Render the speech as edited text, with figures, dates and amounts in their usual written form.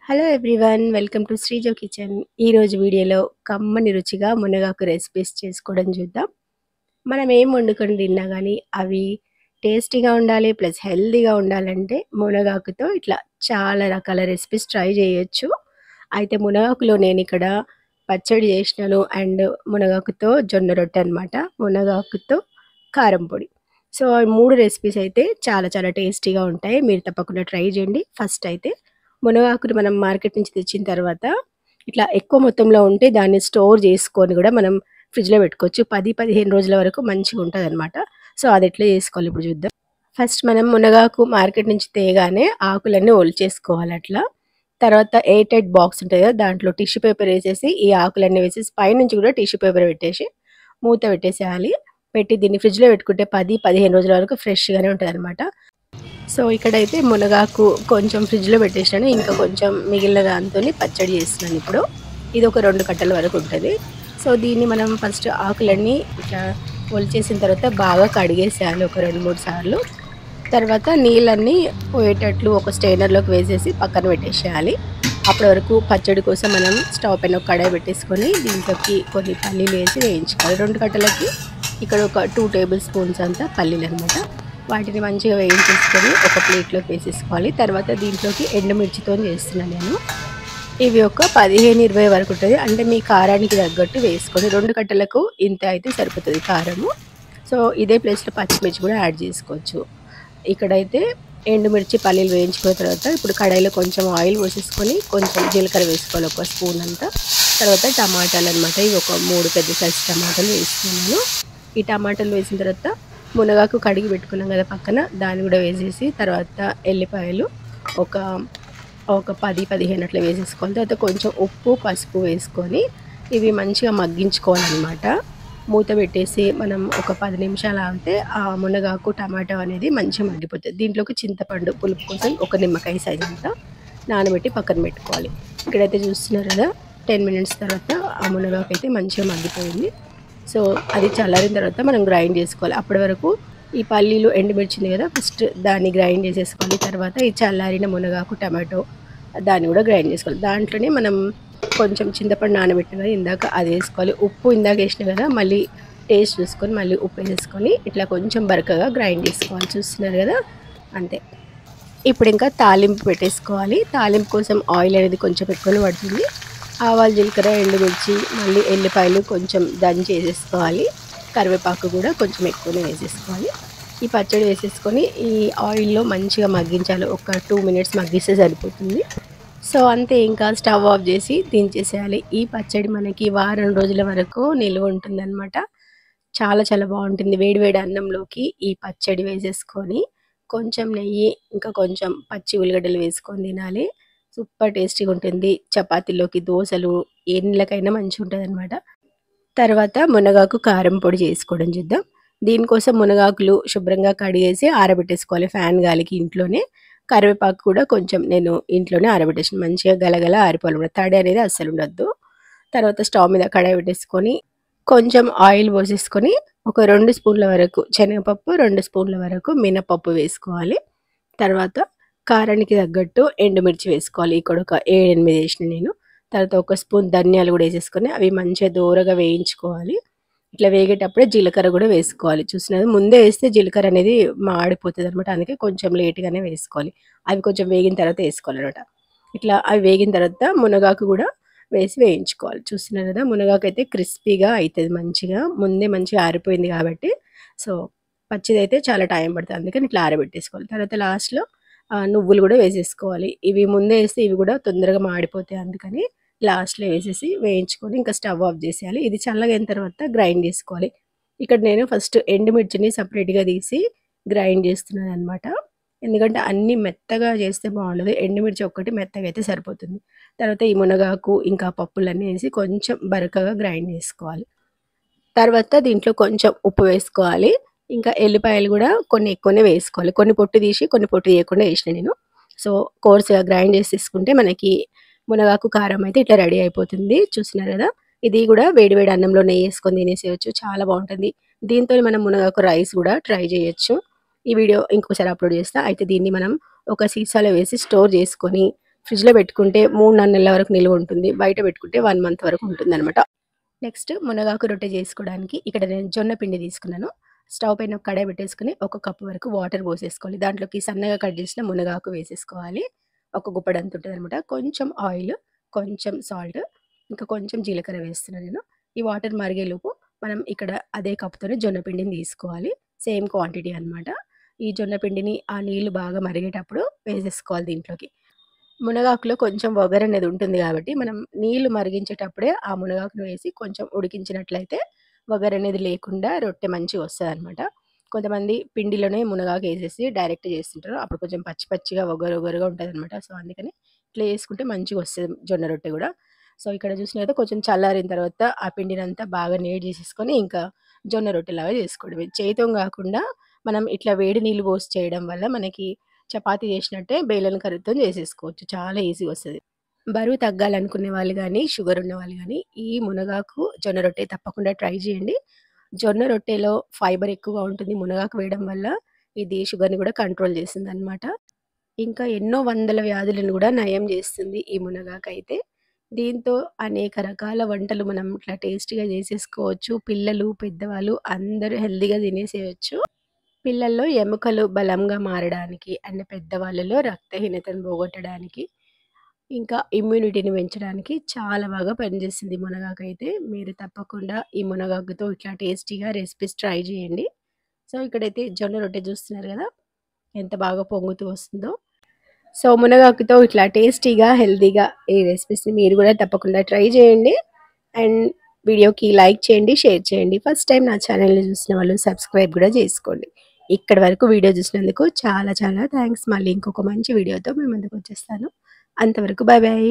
Hello everyone, welcome to Sreejo kitchen. ఈరోజు వీడియోలో కమ్మని రుచిగా మునగాకు రెసిపీస్ చేసుకోవడం చూద్దాం. మనం ఏం వండుకొని తిన్నా కానీ అవి టేస్టీగా ఉండాలి ప్లస్ హెల్తీగా ఉండాలంటే మునగాకుతో ఇట్లా చాలా రకాల రెసిపీస్ ట్రై చేయొచ్చు. అయితే మునగాకులో నేను ఇక్కడ పచ్చడి చేసినాను అండ్ మునగాకుతో జొన్న రొట్టె అనమాట, మునగాకుతో కారం పొడి. సో ఈ 3 రెసిపీస్ అయితే చాలా చాలా టేస్టీగా ఉంటాయి. మీరు తప్పకుండా ట్రై చేయండి. ఫస్ట్ అయితే మునగాకుని మనం మార్కెట్ నుంచి తెచ్చిన తర్వాత ఇట్లా ఎక్కువ మొత్తంలో ఉంటే దాన్ని స్టోర్ చేసుకొని కూడా మనం ఫ్రిడ్జ్‌లో పెట్టుకోవచ్చు. 10, 15 రోజుల వరకు మంచిగా ఉంటదనమాట. సో అది ఎట్లా చేసుకోవాలి ఇప్పుడు చూద్దాం. ఫస్ట్ మనం మునగాకు మార్కెట్ నుంచి తేగానే ఆకులన్నీ ఒలిచేసుకోవాలి అట్లా. తర్వాత ఎయిర్ టైట్ బాక్స్ ఉంటది కదా, దాంట్లో టిష్యూ పేపర్ ఏసేసి ఈ ఆకులన్నీ వేసేసి పైనుంచి కూడా టిష్యూ పేపర్ పెట్టేసి మూత పెట్టేసేయాలి. పెట్టి దీన్ని ఫ్రిడ్జ్‌లో పెట్టుకుంటే 10, 15 రోజుల వరకు ఫ్రెష్‌గానే ఉంటదనమాట. సో ఇక్కడైతే మునగాకు కొంచెం ఫ్రిడ్జ్‌లో పెట్టేసినాను. ఇంకా కొంచెం మిగిలిన దాంతోని పచ్చడి చేస్తున్నాను ఇప్పుడు. ఇది ఒక 2 కట్టల వరకు ఉంటది. సో దీన్ని మనం ఫస్ట్ ఆకులన్నీ ఇట్లా ఒలిచేసిన తర్వాత బాగా కడిగేసేయాలి ఒక 2, 3 సార్లు. తర్వాత నీళ్ళన్నీ పోయేటట్లు ఒక స్ట్రైనర్‌లోకి వేసేసి పక్కన పెట్టేసేయాలి. అప్పటి వరకు పచ్చడి కోసం మనం స్టవ్ పైన ఒక కడాయి పెట్టేసుకొని దీంట్లోకి కొన్ని పల్లీలు వేసి వేయించుకోవాలి. 2 కట్టలకి ఇక్కడ ఒక 2 టేబుల్ స్పూన్స్ అంతా పల్లీలనమాట. వాటిని మంచిగా వేయించేసుకొని ఒక ప్లేట్లోకి వేసేసుకోవాలి. తర్వాత దీంట్లోకి ఎండుమిర్చితోని చేస్తున్నాను నేను. ఇవి ఒక 15, 20 వరకు ఉంటుంది. అంటే మీ కారానికి తగ్గట్టు వేసుకోండి. 2 కట్టలకు ఇంత అయితే సరిపోతుంది కారము. సో ఇదే ప్లేస్లో పచ్చిమిర్చి కూడా యాడ్ చేసుకోవచ్చు. ఇక్కడైతే ఎండుమిర్చి పల్లీలు వేయించుకున్న తర్వాత ఇప్పుడు కడాయిలో కొంచెం ఆయిల్ పోసేసుకొని కొంచెం జీలకర్ర వేసుకోవాలి, ఒక స్పూన్ అంతా. తర్వాత టమాటాలు అనమాట, ఇవి ఒక 3 పెద్ద సైజు టమాటాలు వేసుకున్నాను. ఈ టమాటాలు వేసిన తర్వాత మునగాకు కడిగి పెట్టుకున్నాం కదా పక్కన, దాన్ని కూడా వేసేసి తర్వాత ఎల్లిపాయలు ఒక 10, 15 అట్లా వేసేసుకోవాలి. తర్వాత కొంచెం ఉప్పు, పసుపు వేసుకొని ఇవి మంచిగా మగ్గించుకోవాలన్నమాట. మూత పెట్టేసి మనం ఒక 10 నిమిషాలు ఆగితే ఆ మునగాకు టమాటో అనేది మంచిగా మగ్గిపోతుంది. దీంట్లోకి చింతపండు పులుపు కోసం ఒక నిమ్మకాయ సైజ్ అంతా నానబెట్టి పక్కన పెట్టుకోవాలి. ఇక్కడైతే చూస్తున్నారు కదా, 10 మినిట్స్ తర్వాత ఆ మునగాకు అయితే మంచిగా మగ్గిపోయింది. సో అది చల్లారిన తర్వాత మనం గ్రైండ్ చేసుకోవాలి. అప్పటి వరకు ఈ పల్లీలు ఎండుమిర్చింది కదా, ఫస్ట్ దాన్ని గ్రైండ్ చేసేసుకోవాలి. తర్వాత ఈ చల్లారిన మునగాకు టమాటో దాన్ని కూడా గ్రైండ్ చేసుకోవాలి. దాంట్లోనే మనం కొంచెం చింతపండు నానబెట్టిన కదా ఇందాక, అది వేసుకోవాలి. ఉప్పు ఇందాక వేసిన కదా, మళ్ళీ టేస్ట్ చూసుకొని మళ్ళీ ఉప్పు వేసుకొని ఇట్లా కొంచెం బరకగా గ్రైండ్ చేసుకోవాలి. చూస్తున్నారు కదా, అంతే. ఇప్పుడు ఇంకా తాలింపు పెట్టేసుకోవాలి. తాలింపు కోసం ఆయిల్ అనేది కొంచెం ఎక్కువనే పడుతుంది. ఆవాలు, జీలకర్ర, ఎండుమిర్చి, మళ్ళీ ఎల్లిపాయలు కొంచెం దంచి వేసేసుకోవాలి. కరివేపాకు కూడా కొంచెం ఎక్కువనే వేసేసుకోవాలి. ఈ పచ్చడి వేసేసుకొని ఈ ఆయిల్లో మంచిగా మగ్గించాలి. ఒక 2 మినిట్స్ మగ్గిస్తే సరిపోతుంది. సో అంతే, ఇంకా స్టవ్ ఆఫ్ చేసి దించేసేయాలి. ఈ పచ్చడి మనకి వారం రోజుల వరకు నిల్వ ఉంటుందన్నమాట. చాలా చాలా బాగుంటుంది. వేడి వేడి అన్నంలోకి ఈ పచ్చడి వేసేసుకొని కొంచెం నెయ్యి ఇంకా కొంచెం పచ్చి ఉల్లిగడ్డలు వేసుకొని తినాలి. సూపర్ టేస్టీగా ఉంటుంది. చపాతీలోకి, దోశలు, ఎన్నిలకైనా మంచిగా ఉంటుంది అనమాట. తర్వాత మునగాకు కారం పొడి చేసుకోవడం చూద్దాం. దీనికోసం మునగాకులు శుభ్రంగా కడిగేసి ఆరబెట్టేసుకోవాలి ఫ్యాన్ గాలికి ఇంట్లోనే. కరివేపాకు కూడా కొంచెం నేను ఇంట్లోనే ఆరబెట్టేసాను. మంచిగా గలగల ఆరిపోవాలి, తడి అనేది అస్సలు ఉండొద్దు. తర్వాత స్టవ్ మీద కడాయి పెట్టేసుకొని కొంచెం ఆయిల్ పోసేసుకొని ఒక 2 స్పూన్ల వరకు శనగపప్పు, 2 స్పూన్ల వరకు మినపప్పు వేసుకోవాలి. తర్వాత కారానికి తగ్గట్టు ఎండుమిర్చి వేసుకోవాలి. ఇక్కడ ఒక 7, 8 వేసిన నేను. తర్వాత ఒక స్పూన్ ధనియాలు కూడా వేసేసుకొని అవి మంచిగా దోరగా వేయించుకోవాలి. ఇట్లా వేగేటప్పుడే జీలకర్ర కూడా వేసుకోవాలి. చూసినది ముందే వేస్తే జీలకర్ర అనేది మాడిపోతుంది అనమాట. అందుకే కొంచెం లేట్గానే వేసుకోవాలి. అవి కొంచెం వేగిన తర్వాత వేసుకోవాలన్నమాట. ఇట్లా అవి వేగిన తర్వాత మునగాకు కూడా వేసి వేయించుకోవాలి. చూస్తున్నారు కదా, మునగాకు అయితే క్రిస్పీగా అవుతుంది మంచిగా. ముందే మంచిగా ఆరిపోయింది కాబట్టి. సో పచ్చిదైతే చాలా టైం పడుతుంది, అందుకని ఇట్లా ఆరబెట్టేసుకోవాలి. తర్వాత లాస్ట్లో నువ్వులు కూడా వేసేసుకోవాలి. ఇవి ముందే వేస్తే ఇవి కూడా తొందరగా మాడిపోతాయి, అందుకని లాస్ట్లో వేసేసి వేయించుకొని ఇంకా స్టవ్ ఆఫ్ చేసేయాలి. ఇది చల్లగైన తర్వాత గ్రైండ్ చేసుకోవాలి. ఇక్కడ నేను ఫస్ట్ ఎండుమిర్చిని సపరేట్గా తీసి గ్రైండ్ చేస్తున్నాను అనమాట. ఎందుకంటే అన్నీ మెత్తగా చేస్తే బాగుండదు, ఎండుమిర్చి ఒక్కటి మెత్తగా అయితే సరిపోతుంది. తర్వాత ఈ మునగాకు ఇంకా పప్పులన్నీ వేసి కొంచెం బరకగా గ్రైండ్ చేసుకోవాలి. తర్వాత దీంట్లో కొంచెం ఉప్పు వేసుకోవాలి. ఇంకా ఎల్లిపాయలు కూడా కొన్ని ఎక్కువనే వేసుకోవాలి. కొన్ని పొట్టు తీసి కొన్ని పొట్టు తీయకుండా వేసిన నేను. సో కోర్స్గా గ్రైండ్ చేసి తీసుకుంటే మనకి మునగాకు కారం అయితే ఇట్లా రెడీ అయిపోతుంది. చూస్తున్నారు కదా, ఇది కూడా వేడి వేడి అన్నంలో నెయ్యి వేసుకొని తినేసేయచ్చు, చాలా బాగుంటుంది. దీంతో మనం మునగాకు రైస్ కూడా ట్రై చేయొచ్చు. ఈ వీడియో ఇంకోసారి అప్లోడ్ చేస్తా. అయితే దీన్ని మనం ఒక సీసాలో వేసి స్టోర్ చేసుకొని ఫ్రిడ్జ్‌లో పెట్టుకుంటే 3, 4 నెలల వరకు నిలువ ఉంటుంది. బయట పెట్టుకుంటే 1 మంత్ వరకు ఉంటుందనమాట. నెక్స్ట్ మునగాకు రొట్టె చేసుకోవడానికి ఇక్కడ నేను జొన్న పిండి తీసుకున్నాను. స్టవ్ పైన ఒక కడాయి పెట్టేసుకొని ఒక కప్ వరకు వాటర్ పోసేసుకోవాలి. దాంట్లోకి సన్నగా కట్ చేసిన మునగాకు వేసేసుకోవాలి. ఒక గుప్పెడంత ఉంటదనమాట. కొంచెం ఆయిల్, కొంచెం సాల్ట్, ఇంకా కొంచెం జీలకర్ర వేస్తున్నాను నేను. ఈ వాటర్ మరిగేలోపు మనం ఇక్కడ అదే కప్‌తోని జొన్న పిండిని తీసుకోవాలి. సేమ్ క్వాంటిటీ అనమాట. ఈ జొన్న పిండిని ఆ నీళ్లు బాగా మరిగేటప్పుడు వేసేసుకోవాలి దీంట్లోకి. మునగాకులో కొంచెం వగరనేది ఉంటుంది గాబట్టి, మనం నీళ్లు మరిగించేటప్పుడే ఆ మునగాకును వేసి కొంచెం ఉడికించినట్లయితే వగరనేది లేకుండా రొట్టె మంచిగొస్తదనమాట. కొంతమంది పిండిలోనే మునగాకేసేసి డైరెక్ట్ జేస్తుంటారు. అప్పుడు కొంచెం పచ్చి పచ్చిగా వగరుగా ఉంటదనమాట. సో, అందుకని ఇట్లా చేసుకుంటే మంచిగొస్తది జొన్న రొట్టె గూడా. సో, ఇక్కడ చూసినట్టయితే కొంచెం చల్లారిన తర్వాత ఆ పిండినంతా బాగా నీడ్ చేసేసుకొని ఇంకా జొన్న రొట్టెలాగా చేసుకోవడమే. చేయితోని గాకుండా మనం ఇట్లా వేడి నీళ్ళు పోసి చేయడం వల్ల మనకి చపాతీ చేసినట్టే బేలన్ కర్రీతోని చేసేసుకోవచ్చు. చాలా ఈజీగా వస్తది. బరువు తగ్గాలనుకునే వాళ్ళు గానీ, షుగర్ ఉన్నవాళ్ళు గానీ, ఈ మునగాకు జొన్న రొట్టె తప్పకుండా ట్రై చేయండి. జొన్న రొట్టెలో ఫైబర్ ఎక్కువగా ఉంటుంది. మునగాకు వేయడం వల్ల ఇది షుగర్‌ని కూడా కంట్రోల్ చేస్తుందనమాట. ఇంకా ఎన్నో వందల వ్యాధులను గూడా నయం జేస్తుంది ఈ మునగాకైతే. దీంతో అనేక రకాల వంటలు మనం ఇట్లా టేస్టీగా జేసేసుకోవచ్చు. పిల్లలు, పెద్దవాళ్ళు అందరూ హెల్తీగా తినేసేయొచ్చు. పిల్లల్లో ఎముకలు బలంగా మారడానికి అండ్ పెద్దవాళ్ళలో రక్తహీనతను పోగొట్టడానికి, ఇంకా ఇమ్యూనిటీని పెంచడానికి చాలా బాగా పనిచేస్తుంది మునగాకైతే. మీరు తప్పకుండా ఈ మునగాకుతో ఇట్లా టేస్టీగా రెసిపీస్ ట్రై చేయండి. సో, ఇక్కడైతే జొన్న రొట్టె చూస్తున్నారు గదా! ఎంత బాగా పొంగుతూ వస్తుందో. సో, మునగాకుతో ఇట్లా టేస్టీగా, హెల్తీగా ఈ రెసిపీస్‌ని మీరు గూడా తప్పకుండా ట్రై చేయండి. అండ్ వీడియోకి లైక్ చేయండి, షేర్ చేయండి. ఫస్ట్ టైం నా ఛానెల్‌ని చూసిన వాళ్ళు సబ్స్క్రైబ్ గూడా చేసుకోండి. ఇక్కడి వరకు వీడియో చూసినందుకు చాలా చాలా థాంక్స్. మళ్ళీ ఇంకొక మంచి వీడియోతో మీ ముందుకొచ్చేస్తాను. అంతవరకు బాయ్ బాయ్.